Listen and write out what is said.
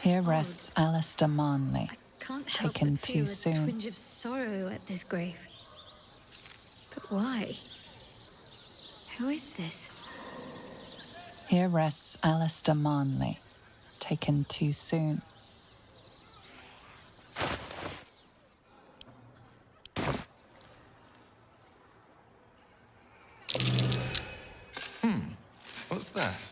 Here rests Alistair Marnley, I can't help taken but feel too a soon. twinge of sorrow at this grave. But why? Who is this? Here rests Alistair Marnley, taken too soon. What's that?